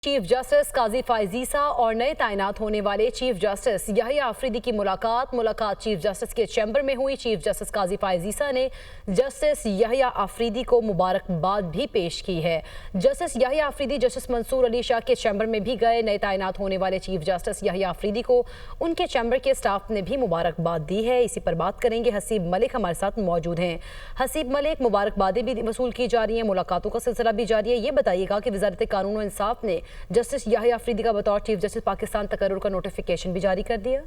Chief justice Qazi फायजीसा और नए तैनात होने वाले चीफ जस्टिस याहिया आफरीदी की मुलाकात चीफ जस्टिस के चैम्बर में हुई। चीफ जस्टिस काजी फायजीसा ने जस्टिस याहिया आफरीदी को मुबारकबाद भी पेश की है। जस्टिस याहिया आफरीदी जस्टिस मंसूर अली शाह के चैम्बर में भी गए। नए तैनात होने वाले चीफ जस्टिस याहिया आफरीदी को उनके चैम्बर के स्टाफ ने भी मुबारकबाद दी है। इसी पर बात करेंगे। हसीब मलिक हमारे साथ मौजूद हैं। हसीब मलिक, मुबारकबादें भी वसूल की जा रही हैं, मुलाकातों का सिलसिला भी जारी है। ये बताइएगा कि वजारत कानून और इंसाफ ने जस्टिस याहिया आफरीदी का बतौर चीफ जस्टिस पाकिस्तान तकर्रुर का नोटिफिकेशन भी जारी कर दिया।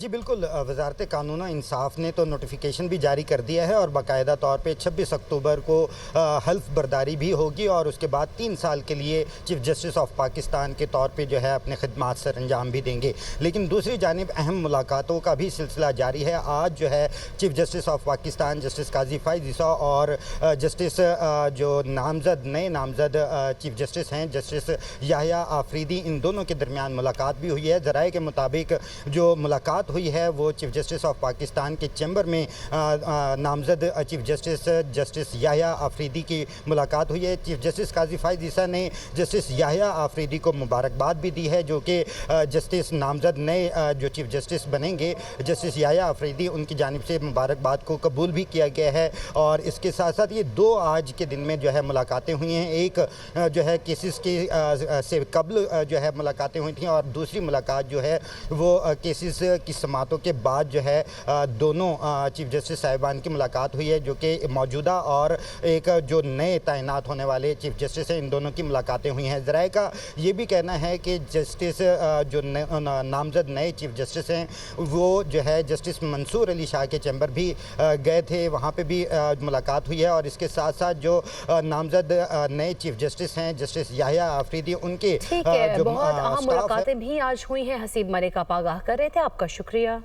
जी बिल्कुल, वजारत कानून और इंसाफ ने तो नोटिफिकेशन भी जारी कर दिया है और बाकायदा तौर पे 26 अक्टूबर को हल्फ बर्दारी भी होगी और उसके बाद 3 साल के लिए चीफ जस्टिस ऑफ पाकिस्तान के तौर पे जो है अपने खिदमात सर अंजाम भी देंगे। लेकिन दूसरी जानिब अहम मुलाकातों का भी सिलसिला जारी है। आज जो है chief justice of Pakistan justice Qazi फायजीसा और जस्टिस जो नए नामजद चीफ जस्टिस हैं जस्टिस याहिया आफरीदी, इन दोनों के दरमियान मुलाकात भी हुई है। ज़राए के मुताबिक जो मुलाकात हुई है वो चीफ जस्टिस ऑफ पाकिस्तान के चैम्बर में नामजद चीफ जस्टिस याहिया आफरीदी की मुलाकात हुई है। चीफ जस्टिस काजी फायजीसा ने जस्टिस याहिया आफरीदी को मुबारकबाद भी दी है, जो कि जस्टिस नामजद नए जो चीफ जस्टिस बनेंगे जस्टिस याहिया आफरीदी, उनकी जानिब से मुबारकबाद को कबूल भी किया गया है। और इसके साथ साथ ये 2 आज के दिन में जो है मुलाकातें हुई हैं। एक जो है केसेस के से कबल जो है मुलाकातें हुई थी और दूसरी मुलाकात जो है वो केसेस की समातों के बाद जो है दोनों चीफ जस्टिस साहिबान की मुलाकात हुई है, जो कि मौजूदा और एक जो नए तैनात होने वाले चीफ जस्टिस हैं, इन दोनों की मुलाकातें हुई हैं। ज़राए का ये भी कहना है कि जस्टिस जो नामजद नए चीफ जस्टिस हैं वो जो है जस्टिस मंसूर अली शाह के चैम्बर भी गए थे, वहाँ पे भी मुलाकात हुई है। और इसके साथ साथ जो नामजद नए चीफ जस्टिस हैं जस्टिस याहिया आफरीदी, उनके जो बहुत अहम मुलाकातें भी आज हुई हैं। हसीब मलिक आप आगाह कर रहे थे, आपका शुक्रिया।